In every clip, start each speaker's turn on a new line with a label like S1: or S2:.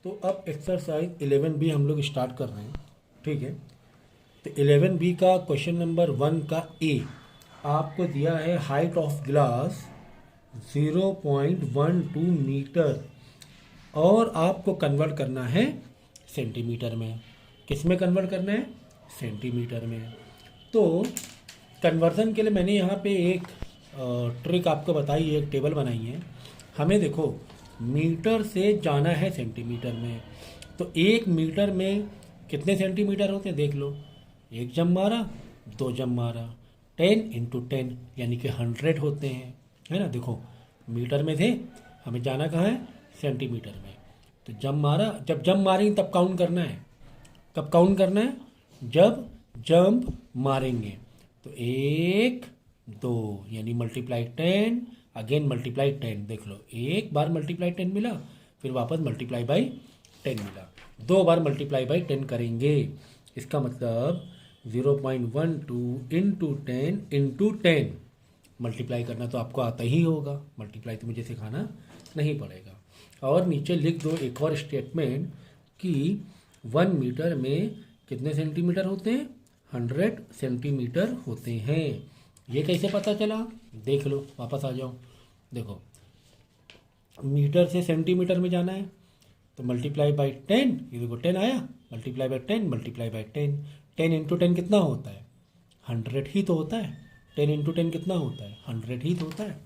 S1: तो अब exercise 11 B हम लोग स्टार्ट कर रहे हैं। ठीक है, तो 11 बी का क्वेश्चन नंबर 1 का ए आपको दिया है हाइट ऑफ ग्लास 0.12 मीटर और आपको कन्वर्ट करना है सेंटीमीटर में। किस में कन्वर्ट करना है? सेंटीमीटर में। तो कन्वर्जन के लिए मैंने यहाँ पे एक ट्रिक आपको बताई है, एक टेबल बनाई है। हमें देखो मीटर से जाना है सेंटीमीटर में, तो 1 मीटर में कितने सेंटीमीटर होते हैं देख लो। एक जम मारा, दो जम मारा, 10 × 10 यानी कि 100 होते हैं, है ना। देखो मीटर में थे, हमें जाना कहाँ है? सेंटीमीटर में। तो जब मारा, जब जंप मारेंगे तब काउंट करना है। कब काउंट करना है? जब जंप मारेंगे। तो 1 2 यानी मल्टीप्लाई 10, अगेन मल्टीप्लाई 10। देख लो, एक बार मल्टीप्लाई 10 मिला, फिर वापस मल्टीप्लाई बाई 10 मिला। 2 बार मल्टीप्लाई बाई 10 करेंगे, इसका मतलब 0.12 इंटू 10 मल्टीप्लाई करना तो आपको आता ही होगा, मल्टीप्लाई तो मुझे सिखाना नहीं पड़ेगा। और नीचे लिख दो एक और स्टेटमेंट कि 1 मीटर में कितने सेंटीमीटर होते हैं? 100 सेंटीमीटर होते हैं। ये कैसे पता चला? देख लो, वापस आ जाओ। देखो मीटर से सेंटीमीटर में जाना है तो मल्टीप्लाई बाई 10, ये देखो 10 आया, मल्टीप्लाई बाई 10 मल्टीप्लाई बाई 10। 10 × 10 कितना होता है? 100 ही तो होता है। 10 × 10 कितना होता है? 100 ही तो होता है।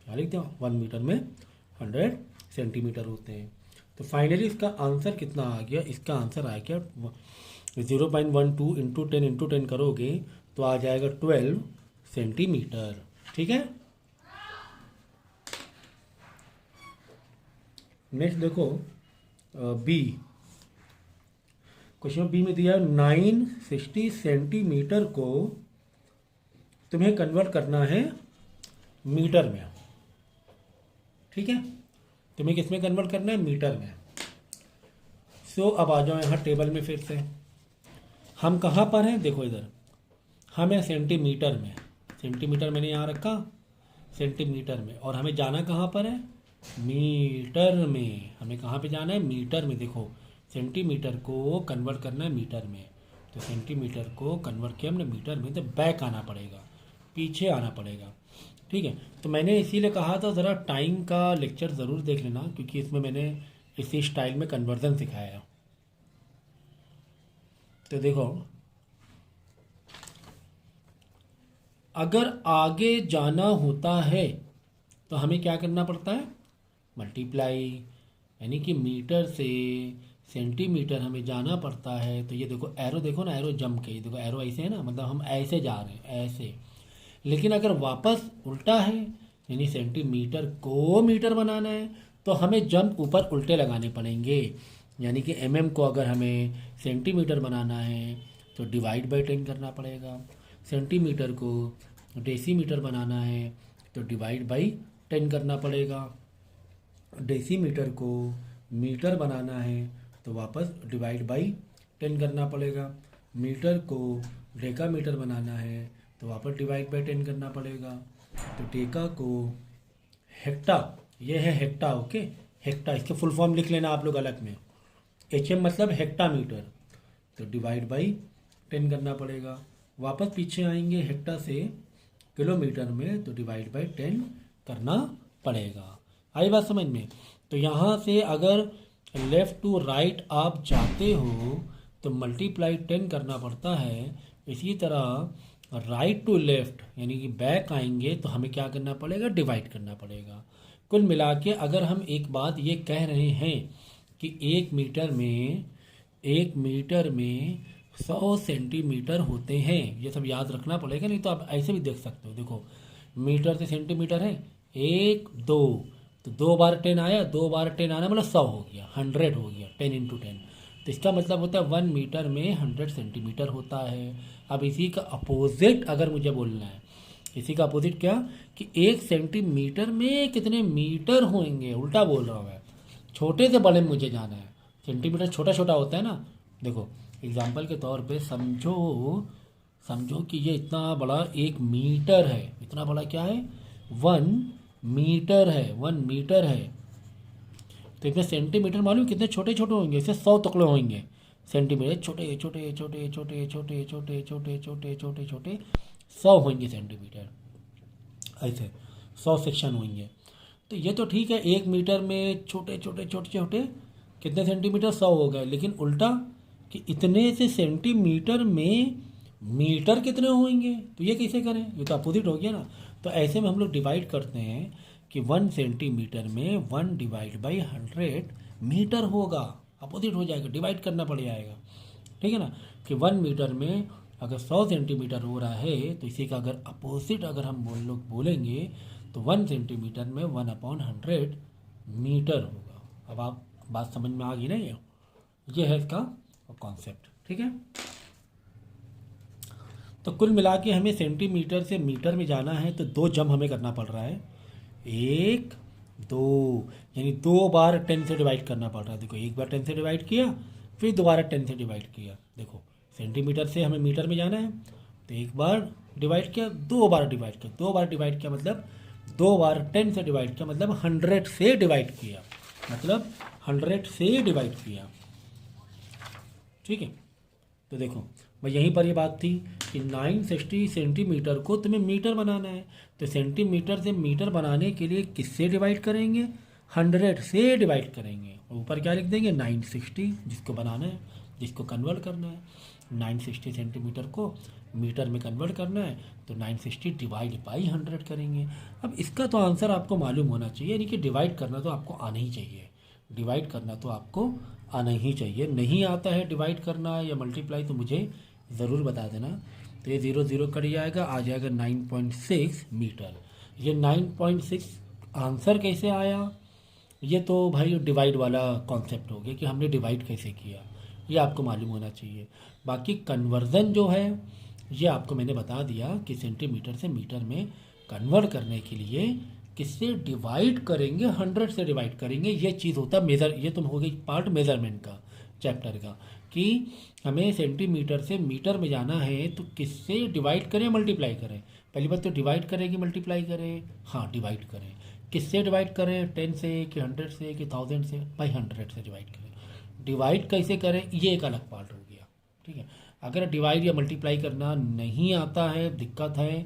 S1: क्या लिख दो? 1 मीटर में 100 सेंटीमीटर होते हैं। तो फाइनली इसका आंसर कितना आ गया? इसका आंसर आ गया 0.12 इंटू 10 करोगे तो आ जाएगा 12 सेंटीमीटर। ठीक है, नेक्स्ट देखो बी। क्वेश्चन बी में दिया 960 सेंटीमीटर को तुम्हें कन्वर्ट करना है मीटर में। ठीक है, तुम्हें किस में कन्वर्ट करना है? मीटर में। सो अब आ जाओ यहाँ टेबल में। फिर से हम कहाँ पर हैं? देखो इधर हम हैं सेंटीमीटर में। सेंटीमीटर मैंने यहाँ रखा, सेंटीमीटर में। और हमें जाना कहाँ पर है? मीटर में। हमें कहाँ पे जाना है? मीटर में। देखो सेंटीमीटर को कन्वर्ट करना है मीटर में, तो सेंटीमीटर को कन्वर्ट किया हमने मीटर में, तो बैक आना पड़ेगा, पीछे आना पड़ेगा। ठीक है, तो मैंने इसीलिए कहा था ज़रा टाइम का लेक्चर ज़रूर देख लेना, क्योंकि इसमें मैंने इसी स्टाइल में कन्वर्जन सिखाया। तो देखो अगर आगे जाना होता है तो हमें क्या करना पड़ता है? मल्टीप्लाई, यानी कि मीटर से सेंटीमीटर हमें जाना पड़ता है। तो ये देखो एरो, देखो ना एरो जंप के, ये देखो एरो ऐसे है ना, मतलब हम ऐसे जा रहे हैं ऐसे। लेकिन अगर वापस उल्टा है, यानी सेंटीमीटर को मीटर बनाना है, तो हमें जंप ऊपर उल्टे लगाने पड़ेंगे। यानी कि को अगर हमें सेंटीमीटर बनाना है तो डिवाइड बाई 10 करना पड़ेगा। सेंटीमीटर को डेसीमीटर बनाना है तो डिवाइड बाई 10 करना पड़ेगा। डेसीमीटर को मीटर बनाना है तो वापस डिवाइड बाई 10 करना पड़ेगा। मीटर को डेकामीटर बनाना है तो वापस डिवाइड बाई 10 करना पड़ेगा। तो डेका को हेक्टा, ये है हेक्टा, ओके। हेक्टा, इसके फुल फॉर्म लिख लेना आप लोग अलग में। मतलब हेक्टामीटर, तो डिवाइड बाई 10 करना पड़ेगा। वापस पीछे आएंगे हेक्टा से किलोमीटर में, तो डिवाइड बाई 10 करना पड़ेगा। आई बात समझ में? तो यहाँ से अगर लेफ़्ट टू राइट आप जाते हो तो मल्टीप्लाई 10 करना पड़ता है। इसी तरह राइट टू लेफ़्ट यानी कि बैक आएंगे तो हमें क्या करना पड़ेगा? डिवाइड करना पड़ेगा। कुल मिला के अगर हम एक बात ये कह रहे हैं कि 1 मीटर में 100 सेंटीमीटर होते हैं, ये सब याद रखना पड़ेगा, नहीं तो आप ऐसे भी देख सकते हो। देखो मीटर से सेंटीमीटर है 1 2, तो 2 बार 10 आया, 2 बार 10 आना मतलब 100 हो गया, 100 हो गया, 10 × 10। तो इसका मतलब होता है 1 मीटर में 100 सेंटीमीटर होता है। अब इसी का अपोजिट अगर मुझे बोलना है, इसी का अपोजिट क्या कि 1 सेंटीमीटर में कितने मीटर होंगे, उल्टा बोल रहा हूँ मैं। छोटे से बड़े में मुझे जाना है। सेंटीमीटर छोटा छोटा होता है ना। देखो एग्जाम्पल के तौर पे समझो कि ये इतना बड़ा 1 मीटर है। इतना बड़ा क्या है? 1 मीटर है, 1 मीटर है। तो इसमें सेंटीमीटर मालूम कितने छोटे छोटे होंगे, इससे 100 टुकड़े होंगे सेंटीमीटर, छोटे छोटे छोटे छोटे छोटे छोटे छोटे छोटे छोटे छोटे 100 होंगे सेंटीमीटर, ऐसे 100 सेक्शन होंगे। तो ये तो ठीक है, 1 मीटर में छोटे छोटे छोटे छोटे कितने सेंटीमीटर, 100 हो गए। लेकिन उल्टा कि इतने से सेंटीमीटर में मीटर कितने होंगे, तो ये कैसे करें, ये तो अपोजिट हो गया ना। तो ऐसे में हम लोग डिवाइड करते हैं कि 1 सेंटीमीटर में 1 डिवाइड बाई 100 मीटर होगा, अपोजिट हो जाएगा, डिवाइड करना पड़ जाएगा, ठीक है ना। कि 1 मीटर में अगर 100 सेंटीमीटर हो रहा है तो इसी का अगर अपोजिट अगर हम लोग बोलेंगे तो 1 सेंटीमीटर में 1/100 मीटर होगा। अब आप बात समझ में आ गई ना, ये है इसका कॉन्सेप्ट, ठीक है। तो कुल मिला के हमें सेंटीमीटर से मीटर में जाना है तो 2 जंप हमें करना पड़ रहा है, 1 2, यानी 2 बार 10 से डिवाइड करना पड़ रहा है। देखो, एक बार 10 से डिवाइड किया, फिर दोबारा 10 से डिवाइड किया। देखो, सेंटीमीटर से हमें मीटर में जाना है तो एक बार डिवाइड किया, 2 बार डिवाइड किया, 2 बार डिवाइड किया मतलब 2 बार 10 से डिवाइड किया, मतलब 100 से डिवाइड किया, मतलब 100 से डिवाइड किया, ठीक है। तो देखो भाई, यहीं पर ये बात थी कि 960 सेंटीमीटर को तुम्हें मीटर बनाना है, तो सेंटीमीटर से मीटर बनाने के लिए किससे डिवाइड करेंगे, 100 से डिवाइड करेंगे। ऊपर क्या लिख देंगे, 960, जिसको बनाना है, जिसको कन्वर्ट करना है, 960 सेंटीमीटर को मीटर में कन्वर्ट करना है तो 960 डिवाइड बाई 100 करेंगे। अब इसका तो आंसर आपको मालूम होना चाहिए, यानी कि डिवाइड करना तो आपको आना ही चाहिए, डिवाइड करना तो आपको आना ही चाहिए। नहीं आता है डिवाइड करना या मल्टीप्लाई तो मुझे ज़रूर बता देना। तो ये 0 0 कट जाएगा, आ जाएगा 9.6 मीटर। ये 9.6 आंसर कैसे आया, ये तो भाई डिवाइड वाला कॉन्सेप्ट हो गया कि हमने डिवाइड कैसे किया, ये आपको मालूम होना चाहिए। बाकी कन्वर्ज़न जो है ये आपको मैंने बता दिया कि सेंटीमीटर से मीटर में कन्वर्ट करने के लिए किससे डिवाइड करेंगे, 100 से डिवाइड करेंगे। ये चीज़ होता मेज़र, ये तो हो गई पार्ट मेज़रमेंट का चैप्टर का, कि हमें सेंटीमीटर से मीटर में जाना है तो किससे डिवाइड करें, मल्टीप्लाई करें। पहली बात तो डिवाइड करें कि मल्टीप्लाई करें, हाँ डिवाइड करें। किससे डिवाइड करें, 10 से कि 100 से कि 1000 से, भाई 100 से डिवाइड करें। डिवाइड कैसे करें ये एक अलग पार्ट हो गया, ठीक है। अगर डिवाइड या मल्टीप्लाई करना नहीं आता है, दिक्कत है,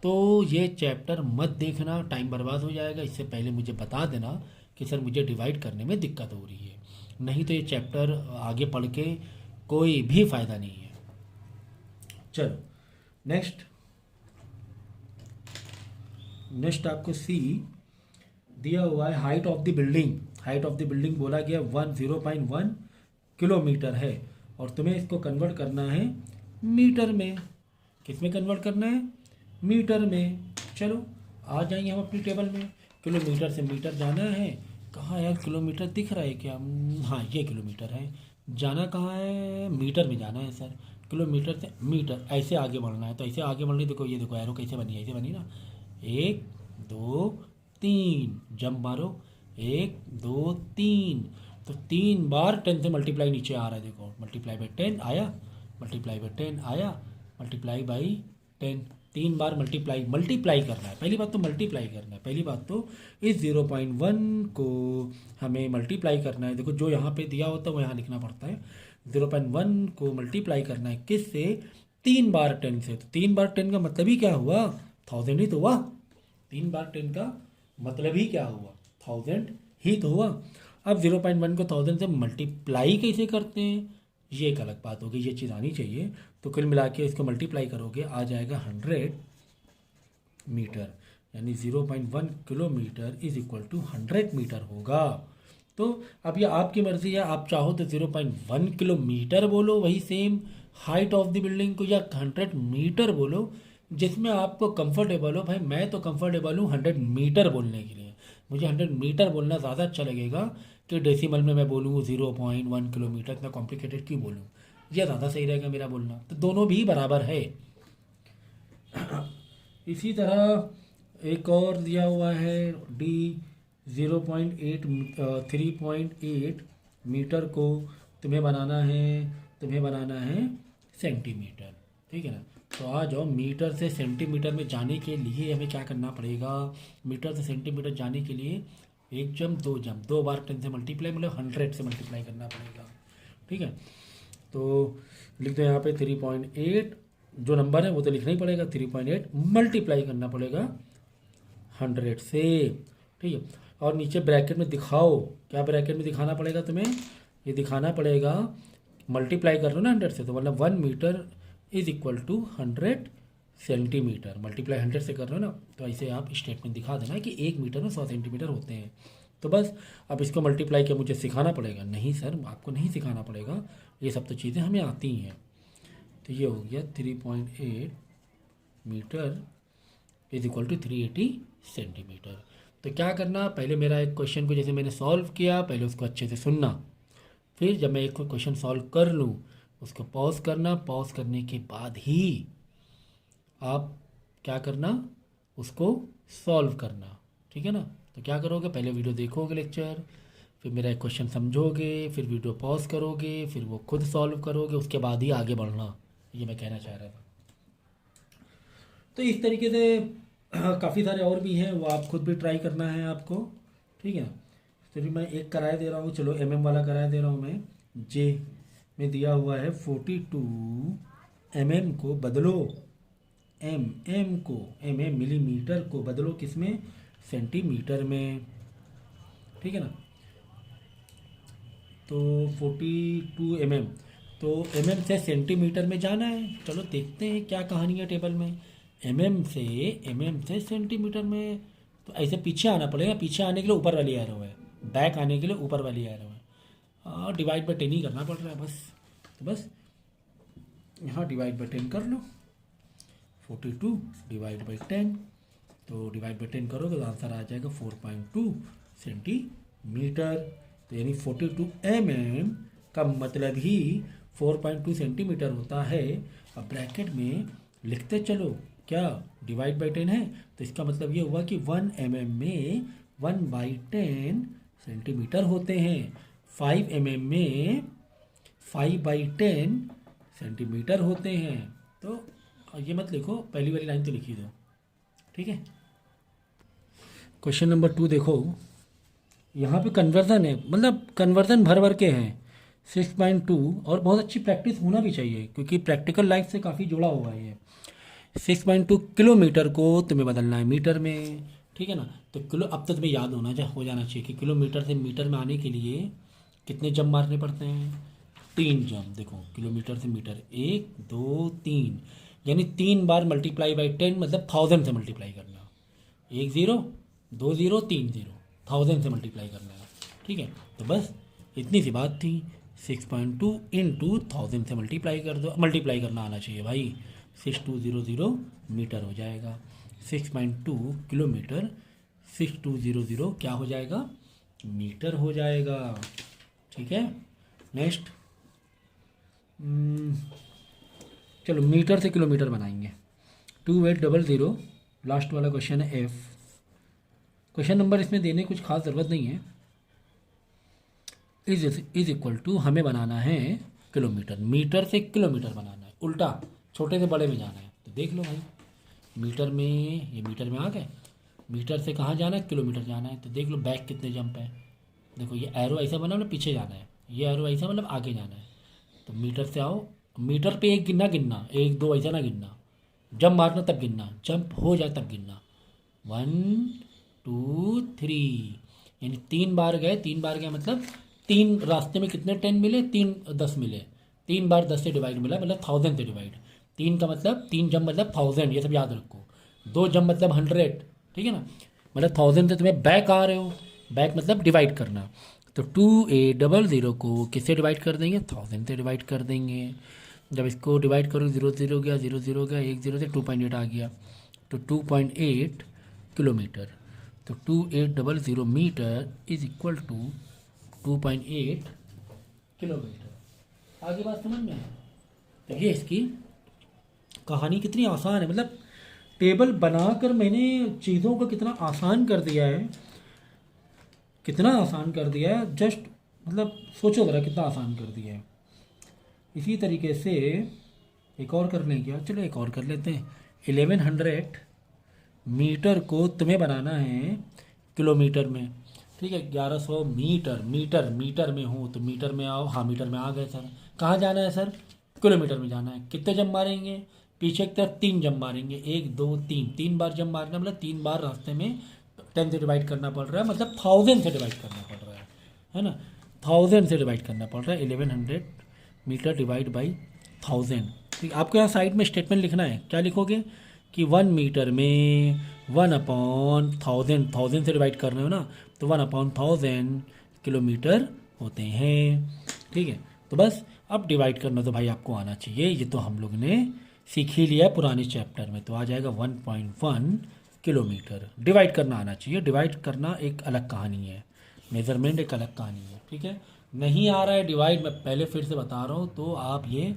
S1: तो ये चैप्टर मत देखना, टाइम बर्बाद हो जाएगा। इससे पहले मुझे बता देना कि सर मुझे डिवाइड करने में दिक्कत हो रही है, नहीं तो ये चैप्टर आगे पढ़ के कोई भी फ़ायदा नहीं है। चलो नेक्स्ट आपको सी दिया हुआ है, height of the building. Height of the building बोला गया 0.1 किलोमीटर है और तुम्हें इसको कन्वर्ट करना है मीटर में। किस में कन्वर्ट करना है, मीटर में। चलो आ जाएंगे हम अपनी टेबल में, किलोमीटर से मीटर जाना है। कहाँ यार किलोमीटर दिख रहा है क्या, हाँ ये किलोमीटर है। जाना कहाँ है, मीटर में जाना है सर। किलोमीटर से मीटर ऐसे आगे बढ़ना है, तो ऐसे आगे बढ़ने, देखो ये देखो एरो कैसे बनी है, ऐसे बनी ना, 1 2 3 जंप मारो, 1 2 3, तो 3 बार 10 से मल्टीप्लाई नीचे आ रहा है, देखो मल्टीप्लाई बाई 10 आया, मल्टीप्लाई बाई 10 आया, मल्टीप्लाई बाई 10, 3 बार मल्टीप्लाई करना है। पहली बात तो मल्टीप्लाई करना है, पहली बात तो इस 0.1 को हमें मल्टीप्लाई करना है। देखो जो यहाँ पे दिया होता है वो यहाँ लिखना पड़ता है। 0.1 को मल्टीप्लाई करना है किससे, 3 बार 10 से। तो 3 बार 10 का मतलब ही क्या हुआ, 1000 ही तो हुआ। 3 बार 10 का मतलब ही क्या हुआ, 1000 ही तो हुआ। अब 0.1 को 1000 से मल्टीप्लाई कैसे करते हैं, ये एक अलग बात होगी, ये चीज़ आनी चाहिए। तो कुल मिला के इसको मल्टीप्लाई करोगे आ जाएगा 100 मीटर, यानी 0.1 kilometre is equal to 100 metre होगा। तो अब ये आपकी मर्ज़ी है, आप चाहो तो 0.1 किलोमीटर बोलो वही same height of the building को, या 100 मीटर बोलो, जिसमें आपको कंफर्टेबल हो। भाई मैं तो कंफर्टेबल हूँ 100 मीटर बोलने के लिए, मुझे 100 मीटर बोलना ज़्यादा अच्छा लगेगा कि डेसिमल में मैं बोलूँ 0.1 किलोमीटर, इतना कॉम्प्लिकेटेड क्यों बोलूँ, यह ज़्यादा सही रहेगा मेरा बोलना। तो दोनों भी बराबर है। इसी तरह एक और दिया हुआ है डी 0.8 3.8 मीटर को तुम्हें बनाना है सेंटीमीटर, ठीक है ना। तो आ जाओ, मीटर से सेंटीमीटर में जाने के लिए हमें क्या करना पड़ेगा, मीटर से सेंटीमीटर जाने के लिए एक जम दो जम, 2 बार 10 से मल्टीप्लाई मतलब 100 से मल्टीप्लाई करना पड़ेगा। ठीक है, तो लिख दो यहाँ पे 3.8, जो नंबर है वो तो लिखना ही पड़ेगा, 3.8 मल्टीप्लाई करना पड़ेगा 100 से। ठीक है, और नीचे ब्रैकेट में दिखाओ, क्या ब्रैकेट में दिखाना पड़ेगा तुम्हें, ये दिखाना पड़ेगा मल्टीप्लाई कर लो ना 100 से, तो मतलब 1 metre is equal to 100 centimetre, multiply 100 से कर रहे हो ना, तो ऐसे आप स्टेटमेंट दिखा देना कि 1 मीटर में 100 सेंटीमीटर होते हैं। तो बस अब इसको मल्टीप्लाई क्या मुझे सिखाना पड़ेगा? नहीं सर, आपको नहीं सिखाना पड़ेगा, ये सब तो चीज़ें हमें आती हैं। तो ये हो गया 3.8 metre is equal to 380 centimetre. तो क्या करना, पहले मेरा एक क्वेश्चन को जैसे मैंने सॉल्व किया, पहले उसको अच्छे से सुनना, फिर जब मैं एक क्वेश्चन सॉल्व कर लूँ उसको पॉज करना, पॉज करने के बाद ही आप क्या करना, उसको सॉल्व करना। ठीक है ना, तो क्या करोगे, पहले वीडियो देखोगे लेक्चर, फिर मेरा एक क्वेश्चन समझोगे, फिर वीडियो पॉज करोगे, फिर वो खुद सॉल्व करोगे, उसके बाद ही आगे बढ़ना, ये मैं कहना चाह रहा था। तो इस तरीके से काफ़ी सारे और भी हैं, वो आप खुद भी ट्राई करना है आपको। ठीक है, चलिए मैं एक कराए दे रहा हूँ, चलो एमएम वाला कराए दे रहा हूँ मैं। जे में दिया हुआ है 42 एमएम को बदलो, एम को मिलीमीटर को बदलो किसमें, सेंटीमीटर में। ठीक है ना, तो 42 एमएम, तो एमएम से सेंटीमीटर में जाना है। चलो देखते हैं क्या कहानी है टेबल में। एमएम से सेंटीमीटर में, तो ऐसे पीछे आना पड़ेगा, पीछे आने के लिए ऊपर वाली एरो है, बैक आने के लिए ऊपर वाली एरो है, और डिवाइड बाई 10 ही करना पड़ रहा है बस। तो बस यहाँ डिवाइड बाई 10 कर लो, 42 डिवाइड बाई 10, तो डिवाइड बाई 10 करोगे तो आंसर आ जाएगा 4.2 सेंटीमीटर। तो यानी 42 mm का मतलब ही 4.2 सेंटीमीटर होता है। अब ब्रैकेट में लिखते चलो, क्या डिवाइड बाई 10 है, तो इसका मतलब ये हुआ कि 1 mm में 1/10 सेंटीमीटर होते हैं, 5 mm में 5/10 सेंटीमीटर होते हैं। तो ये मत लिखो, पहली वाली लाइन तो लिखी दो। ठीक है, क्वेश्चन नंबर 2 देखो, यहाँ पे कन्वर्जन है, मतलब कन्वर्जन भर भर के हैं 6.2, और बहुत अच्छी प्रैक्टिस होना भी चाहिए क्योंकि प्रैक्टिकल लाइफ से काफ़ी जुड़ा हुआ है ये। 6.2 किलोमीटर को तुम्हें बदलना है मीटर में। ठीक है ना, तो किलो अब तो तुम्हें याद हो जाना चाहिए कि किलोमीटर से मीटर में आने के लिए कितने जंप मारने पड़ते हैं, 3 जंप। देखो किलोमीटर से मीटर 1 2 3, यानी 3 बार मल्टीप्लाई बाई 10 मतलब 1000 से मल्टीप्लाई करना, 1 0 2 0 3 0, 1000 से मल्टीप्लाई करना है। ठीक है, तो बस इतनी सी बात थी, 6.2 इंटू 1000 से मल्टीप्लाई कर दो, मल्टीप्लाई करना आना चाहिए भाई, 6200 मीटर हो जाएगा। 6.2 किलोमीटर 6200 क्या हो जाएगा, मीटर हो जाएगा। ठीक है, नेक्स्ट चलो मीटर से किलोमीटर बनाएंगे। 2800 लास्ट वाला क्वेश्चन है एफ। क्वेश्चन नंबर इसमें देने कुछ खास ज़रूरत नहीं है। इज इक्वल टू हमें बनाना है किलोमीटर, मीटर से किलोमीटर बनाना है, उल्टा छोटे से बड़े में जाना है। तो देख लो भाई, मीटर में, ये मीटर में आ गए, मीटर से कहाँ जाना है, किलोमीटर जाना है। तो देख लो बैक कितने जंप है, देखो ये एरो ऐसा बना मतलब पीछे जाना है, ये एरो ऐसा मतलब आगे जाना है। तो मीटर से आओ, मीटर पे एक गिनना 1 2 ऐसा ना गिनना, जंप मारना तब गिनना, जंप हो जाए तब गिनना, 1 2 3, यानी 3 बार गए, 3 बार गए मतलब 3 रास्ते में कितने 10 मिले, 3 10 मिले, 3 बार 10 से डिवाइड मिला मतलब 1000 से डिवाइड, 3 का मतलब 3 जंप मतलब 1000, ये सब याद रखो, 2 जंप मतलब 100। ठीक है ना, मतलब 1000 से तुम्हें बैक आ रहे हो, बैक मतलब डिवाइड करना। तो 2800 को किससे डिवाइड कर देंगे, 1000 से डिवाइड कर देंगे। जब इसको डिवाइड करो 0 0 गया, 0 0 गया, 1 0 से 2.8 आ गया, तो 2.8 किलोमीटर। तो 2800 metre is equal to 2.8 kilometre. आगे बात समझ में है? तो ये इसकी कहानी कितनी आसान है, मतलब टेबल बनाकर मैंने चीज़ों को कितना आसान कर दिया है, कितना आसान कर दिया है, जस्ट मतलब सोचो ज़रा कितना आसान कर दिया है। इसी तरीके से एक और कर लें क्या, चलो एक और कर लेते हैं। 1100 मीटर को तुम्हें बनाना है किलोमीटर में, ठीक है, 1100 मीटर, मीटर में हूँ तो मीटर में आओ, हाँ मीटर में आ गए सर। कहाँ जाना है सर? किलोमीटर में जाना है। कितने जंप मारेंगे? पीछे की तरफ 3 जंप मारेंगे, 1 2 3, 3 बार जंप मारना, मतलब 3 बार रास्ते में 10 से डिवाइड करना पड़ रहा है, मतलब 1000 से डिवाइड करना पड़ रहा है ना, 1000 से डिवाइड करना पड़ रहा है। 1100 मीटर डिवाइड बाई 1000। ठीक, आपको यहाँ साइड में स्टेटमेंट लिखना है। क्या लिखोगे कि 1 मीटर में 1/1000 से डिवाइड कर रहे हो ना, तो 1/1000 किलोमीटर होते हैं। ठीक है, तो बस अब डिवाइड करना तो भाई आपको आना चाहिए, ये तो हम लोग ने सीख ही लिया पुराने चैप्टर में। तो आ जाएगा 1.1 किलोमीटर। डिवाइड करना आना चाहिए, डिवाइड करना एक अलग कहानी है, मेज़रमेंट एक अलग कहानी है। ठीक है, नहीं आ रहा है डिवाइड, मैं पहले फिर से बता रहा हूँ, तो आप ये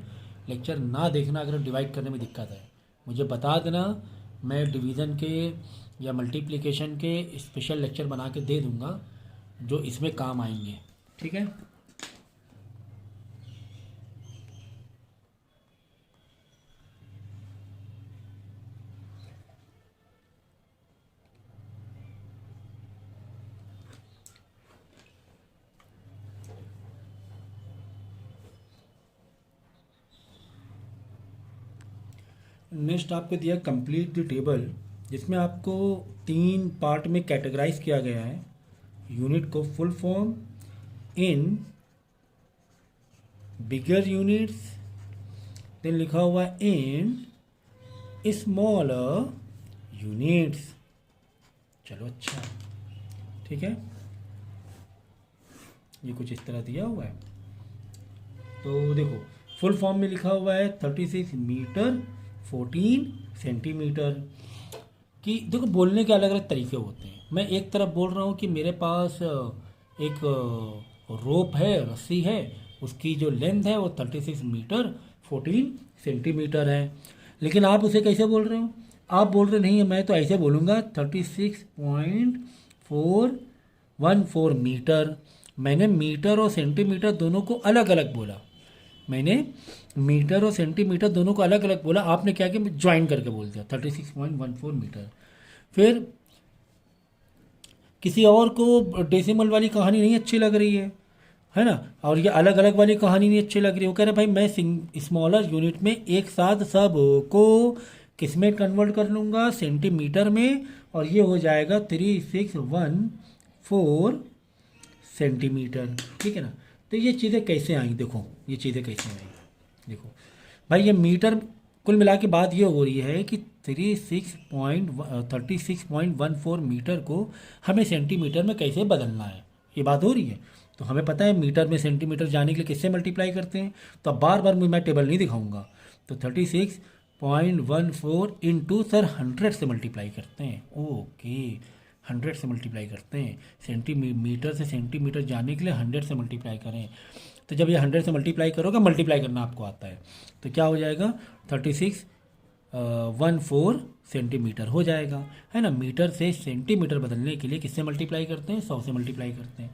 S1: लेक्चर ना देखना अगर डिवाइड करने में दिक्कत है, मुझे बता देना, मैं डिवीज़न के या मल्टीप्लिकेशन के स्पेशल लेक्चर बना के दे दूँगा जो इसमें काम आएंगे। ठीक है, नेक्स्ट आपको दिया कंप्लीट द टेबल, जिसमें आपको 3 पार्ट में कैटेगराइज किया गया है यूनिट को। Full form in bigger units, then लिखा हुआ है इन स्मॉलर यूनिट्स। चलो अच्छा, ठीक है, ये कुछ इस तरह दिया हुआ है। तो देखो फुल फॉर्म में लिखा हुआ है 36 मीटर 14 सेंटीमीटर की। देखो बोलने के अलग अलग तरीके होते हैं। मैं एक तरफ बोल रहा हूँ कि मेरे पास एक रोप है, रस्सी है, उसकी जो लेंथ है वो 36 मीटर 14 सेंटीमीटर है, लेकिन आप उसे कैसे बोल रहे हो? आप बोल रहे नहीं है, मैं तो ऐसे बोलूँगा 36.414 मीटर। मैंने मीटर और सेंटीमीटर दोनों को अलग अलग बोला, मैंने मीटर और सेंटीमीटर दोनों को अलग अलग बोला। आपने क्या किया, ज्वाइन करके बोल दिया 36.14 मीटर। फिर किसी और को डेसिमल वाली कहानी नहीं अच्छी लग रही है ना, और ये अलग अलग वाली कहानी नहीं अच्छी लग रही है, वो कह रहे भाई मैं स्मॉलर यूनिट में एक साथ सब को किस में कन्वर्ट कर लूँगा, सेंटीमीटर में, और ये हो जाएगा 3614 सेंटीमीटर। ठीक है ना। तो ये चीज़ें कैसे आई, देखो ये चीज़ें कैसे आई, देखो भाई ये मीटर, कुल मिला के बात ये हो रही है कि 36.14 मीटर को हमें सेंटीमीटर में कैसे बदलना है, ये बात हो रही है। तो हमें पता है मीटर में सेंटीमीटर जाने के लिए किससे मल्टीप्लाई करते हैं, तो अब बार बार मैं टेबल नहीं दिखाऊंगा। तो 36.14 इंटू सर 100 से मल्टीप्लाई करते हैं। ओके, 100 से मल्टीप्लाई करते हैं, सेंटीमीटर से सेंटीमीटर जाने के लिए 100 से मल्टीप्लाई करें। तो जब ये 100 से मल्टीप्लाई करोगे, मल्टीप्लाई करना आपको आता है, तो क्या हो जाएगा 3614 सेंटीमीटर हो जाएगा, है ना। मीटर से सेंटीमीटर बदलने के लिए किससे मल्टीप्लाई करते हैं, 100 से मल्टीप्लाई करते हैं।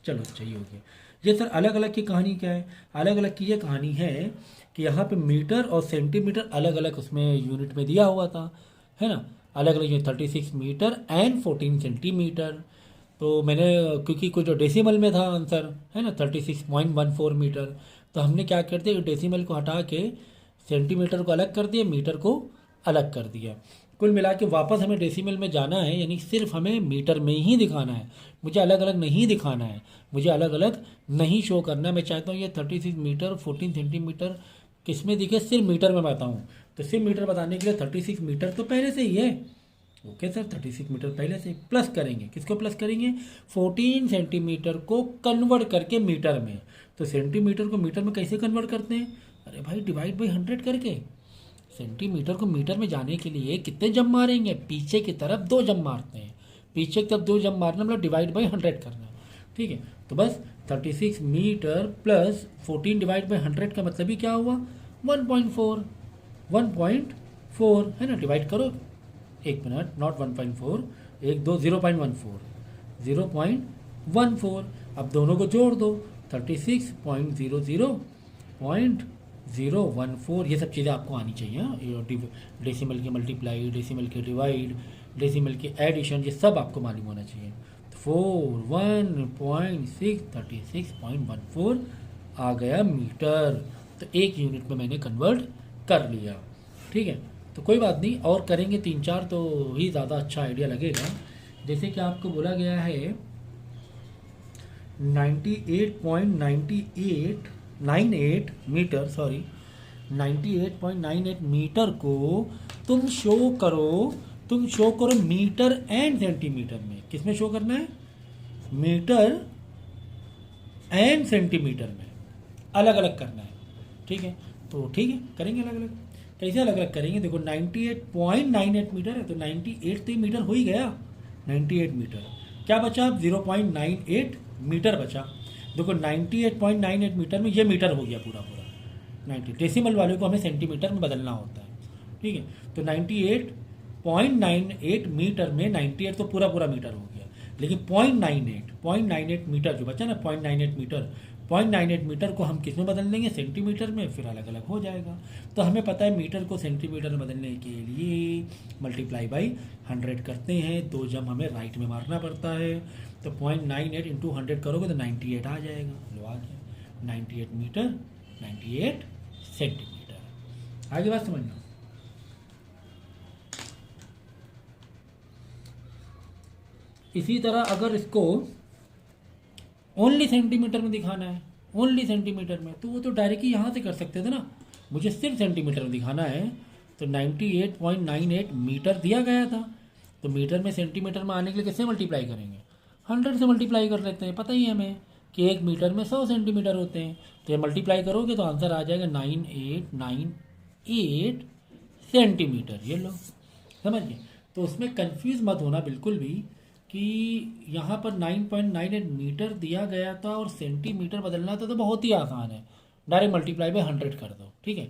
S1: चलो अच्छा ही हो गया। ये सर अलग अलग की कहानी क्या है, अलग अलग की ये कहानी है कि यहाँ पे मीटर और सेंटीमीटर अलग अलग उसमें यूनिट में दिया हुआ था, है ना, अलग अलग 36 मीटर एंड 14 सेंटीमीटर। तो मैंने क्योंकि कुछ जो डेसिमल में था आंसर, है ना, 36.14 मीटर, तो हमने क्या कर दिया, डेसिमल को हटा के सेंटीमीटर को अलग कर दिया, मीटर को अलग कर दिया। कुल मिला के वापस हमें डेसिमल में जाना है, यानी सिर्फ हमें मीटर में ही दिखाना है, मुझे अलग अलग नहीं दिखाना है, मुझे अलग अलग नहीं शो करना है। मैं चाहता हूँ ये 36 मीटर 14 सेंटीमीटर किस में दिखे, सिर्फ मीटर में बताऊँ। तो सिर्फ मीटर बताने के लिए 36 मीटर तो पहले से ही है। ओके सर, 36 मीटर पहले से प्लस करेंगे, किसको प्लस करेंगे, 14 सेंटीमीटर को कन्वर्ट करके मीटर में। तो सेंटीमीटर को मीटर में कैसे कन्वर्ट करते हैं, अरे भाई डिवाइड बाई 100 करके। सेंटीमीटर को मीटर में जाने के लिए कितने जंप मारेंगे, पीछे की तरफ 2 जंप मारते हैं, पीछे की तरफ 2 जंप मारना मतलब डिवाइड बाई 100 करना। ठीक है, तो बस 36 मीटर प्लस 14 डिवाइड बाई 100 का मतलब ही क्या हुआ, 1.4 है ना। डिवाइड करो, 1 मिनट, नॉट 1.4, 1 2 0.14 अब दोनों को जोड़ दो, 36.00.014, ये सब चीज़ें आपको आनी चाहिए। डेसिमल की मल्टीप्लाई, डेसिमल की डिवाइड, डेसिमल की एडिशन, ये सब आपको मालूम होना चाहिए। तो 1.636.14 आ गया मीटर। तो एक यूनिट में मैंने कन्वर्ट कर लिया। ठीक है, तो कोई बात नहीं, और करेंगे 3-4 तो ही ज़्यादा अच्छा आइडिया लगेगा। जैसे कि आपको बोला गया है 98.98 मीटर, 98.98 मीटर को तुम शो करो मीटर एंड सेंटीमीटर में। किस में शो करना है? मीटर एंड सेंटीमीटर में अलग अलग करना है। ठीक है, तो ठीक है, करेंगे अलग अलग। कैसे अलग अलग करेंगे? देखो 98.98 मीटर है, तो 98 तो ये मीटर हो ही गया। 98 मीटर क्या बचा? 0.98 मीटर बचा। देखो 98.98 मीटर में ये मीटर हो गया पूरा 90। डेसिमल वाले को हमें सेंटीमीटर में बदलना होता है। ठीक है, तो 98.98 मीटर में 98 तो पूरा मीटर हो गया, लेकिन 0.98 मीटर जो बचा ना, 0.98 मीटर को हम किस में बदल देंगे? सेंटीमीटर में, फिर अलग अलग हो जाएगा। तो हमें पता है मीटर को सेंटीमीटर में बदलने के लिए मल्टीप्लाई बाई 100 करते हैं, 2 जम हमें राइट में मारना पड़ता है। तो 0.98 इंटू 100 करोगे तो 98 आ जाएगा। लो आ गया 98 मीटर, 98 सेंटीमीटर। आगे बात समझना। इसी तरह अगर इसको ओनली सेंटीमीटर में दिखाना है, ओनली सेंटीमीटर में, तो वो तो डायरेक्ट ही यहाँ से कर सकते थे ना। मुझे सिर्फ सेंटीमीटर में दिखाना है, तो 98.98 मीटर दिया गया था, तो मीटर में सेंटीमीटर में आने के लिए किससे मल्टीप्लाई करेंगे? 100 से मल्टीप्लाई कर लेते हैं। पता ही है हमें कि 1 मीटर में 100 सेंटीमीटर होते हैं, तो ये मल्टीप्लाई करोगे तो आंसर आ जाएगा 9898 सेंटीमीटर। ये लो, समझिए। तो उसमें कंफ्यूज मत होना बिल्कुल भी कि यहाँ पर 9.98 मीटर दिया गया था और सेंटीमीटर बदलना था, तो बहुत ही आसान है, डायरेक्ट मल्टीप्लाई बाय 100 कर दो। ठीक है,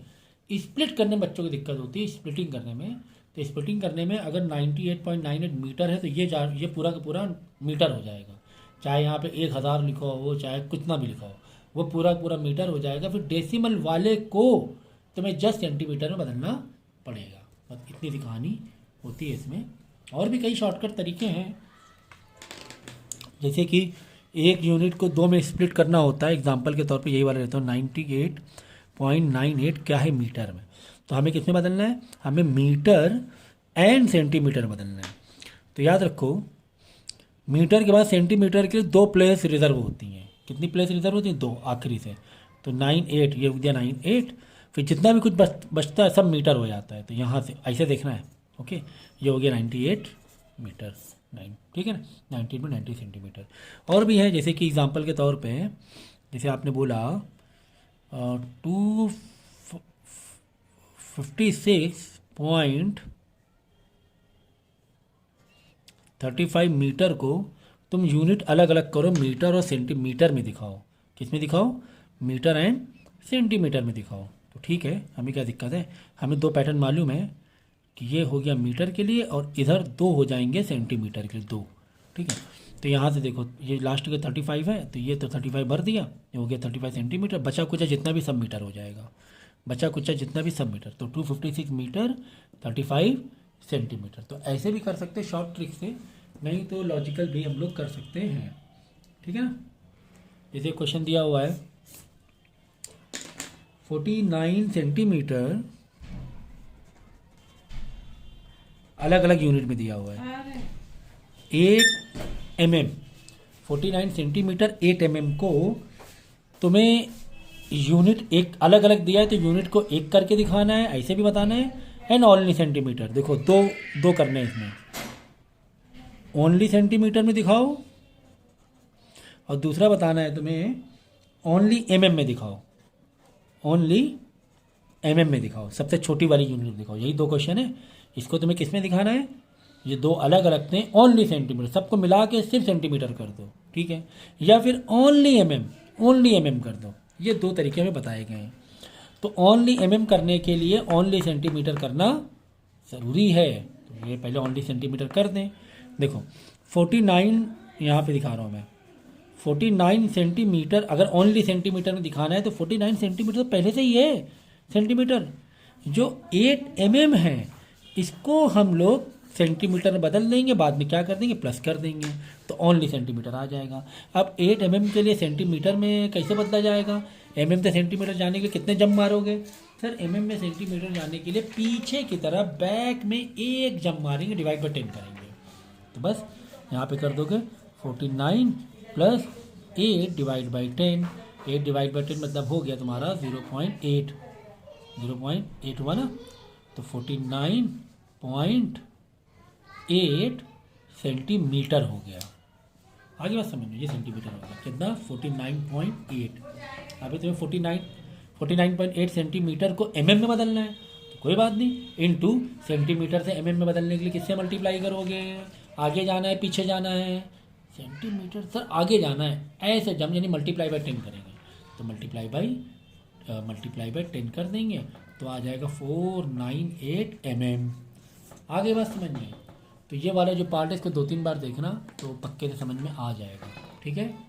S1: स्प्लिट करने में बच्चों की दिक्कत होती है, स्प्लिटिंग करने में। तो स्प्लिटिंग करने में अगर 98.98 मीटर है तो ये पूरा का पूरा मीटर हो जाएगा, चाहे यहाँ पे 1000 लिखा हो, चाहे कितना भी लिखा हो, वो पूरा मीटर हो जाएगा। फिर डेसिमल वाले को तुम्हें जस्ट सेंटीमीटर में बदलना पड़ेगा। बस इतनी सी कहानी होती है इसमें। और भी कई शॉर्टकट तरीके हैं, जैसे कि एक यूनिट को 2 में स्प्लिट करना होता है। एग्जांपल के तौर पे यही वाला रहता है 98.98 क्या है? मीटर में। तो हमें किस में बदलना है? हमें मीटर एंड सेंटीमीटर बदलना है। तो याद रखो, मीटर के बाद सेंटीमीटर के लिए 2 प्लेस रिजर्व होती हैं। कितनी प्लेस रिजर्व होती हैं? 2 आखिरी से। तो 98 ये हो गया 98, फिर जितना भी कुछ बचता है सब मीटर हो जाता है। तो यहाँ से ऐसे देखना है। ओके, ये हो गया 98 मीटर 9, ठीक है ना, 90 सेंटीमीटर। और भी है, जैसे कि एग्जांपल के तौर पे, जैसे आपने बोला 256.35 मीटर को तुम यूनिट अलग अलग करो, मीटर और सेंटीमीटर में दिखाओ। किस में दिखाओ? मीटर एंड सेंटीमीटर में दिखाओ। तो ठीक है, हमें क्या दिक्कत है? हमें 2 पैटर्न मालूम है कि ये हो गया मीटर के लिए और इधर 2 हो जाएंगे सेंटीमीटर के लिए, 2। ठीक है, तो यहाँ से देखो, ये लास्ट के 35 है, तो ये तो 35 भर दिया, ये हो गया 35 सेंटीमीटर। बचा कुचा जितना भी सब मीटर हो जाएगा, बचा कुचा जितना भी सब मीटर। तो 256 मीटर 35 सेंटीमीटर। तो ऐसे भी कर सकते हैं शॉर्ट ट्रिक से, नहीं तो लॉजिकल भी हम लोग कर सकते हैं। ठीक है ना, जैसे क्वेश्चन दिया हुआ है 49 सेंटीमीटर अलग अलग यूनिट में दिया हुआ है। 8 mm, 49 सेंटीमीटर 8 mm को तुम्हें यूनिट एक अलग अलग दिया है, तो यूनिट को एक करके दिखाना है, ऐसे भी बताना है। एंड ओनली सेंटीमीटर, देखो दो करने हैं इसमें। ओनली सेंटीमीटर में दिखाओ और दूसरा बताना है तुम्हें ओनली mm में दिखाओ, ओनली mm में दिखाओ, सबसे छोटी वाली यूनिट दिखाओ। यही 2 क्वेश्चन है। इसको तुम्हें किस में दिखाना है? ये 2 अलग अलग थे, ओनली सेंटीमीटर, सबको मिला के सिर्फ सेंटीमीटर कर दो। ठीक है, या फिर ओनली mm कर दो। ये 2 तरीके में बताए गए हैं। तो ओनली mm करने के लिए ओनली सेंटीमीटर करना ज़रूरी है। तो ये पहले ओनली सेंटीमीटर कर दें। देखो 49 यहाँ पे दिखा रहा हूँ मैं, 49 सेंटीमीटर अगर ओनली सेंटीमीटर में दिखाना है तो 49 सेंटीमीटर तो पहले से ही है सेंटीमीटर। जो 8 mm है इसको हम लोग सेंटीमीटर में बदल देंगे, बाद में क्या कर देंगे, प्लस कर देंगे, तो ओनली सेंटीमीटर आ जाएगा। अब 8 mm के लिए सेंटीमीटर में कैसे बदला जाएगा? mm से सेंटीमीटर जाने के लिए कितने जंप मारोगे? सर mm में सेंटीमीटर जाने के लिए पीछे की तरफ बैक में एक जंप मारेंगे, डिवाइड बाई 10 करेंगे, तो बस यहाँ पे कर दोगे 49 plus 8 divide by 10। 8 divide by 10 मतलब हो गया तुम्हारा 0.8 हुआ ना, तो 49.8 सेंटीमीटर हो गया। आगे बात समझ लो, ये सेंटीमीटर हो गया कितना, 49.8। अभी तुम्हें 49.8 सेंटीमीटर को mm में बदलना है, तो कोई बात नहीं, इनटू सेंटीमीटर से mm में बदलने के लिए किससे मल्टीप्लाई करोगे? आगे जाना है पीछे जाना है? सेंटीमीटर सर आगे जाना है, ऐसे जब यानी मल्टीप्लाई बाई 10 करेंगे, तो मल्टीप्लाई बाई 10 कर देंगे, तो आ जाएगा 498 mm। आगे बात समझ में? तो ये वाला जो पार्ट है इसको 2-3 बार देखना, तो पक्के से समझ में आ जाएगा। ठीक है।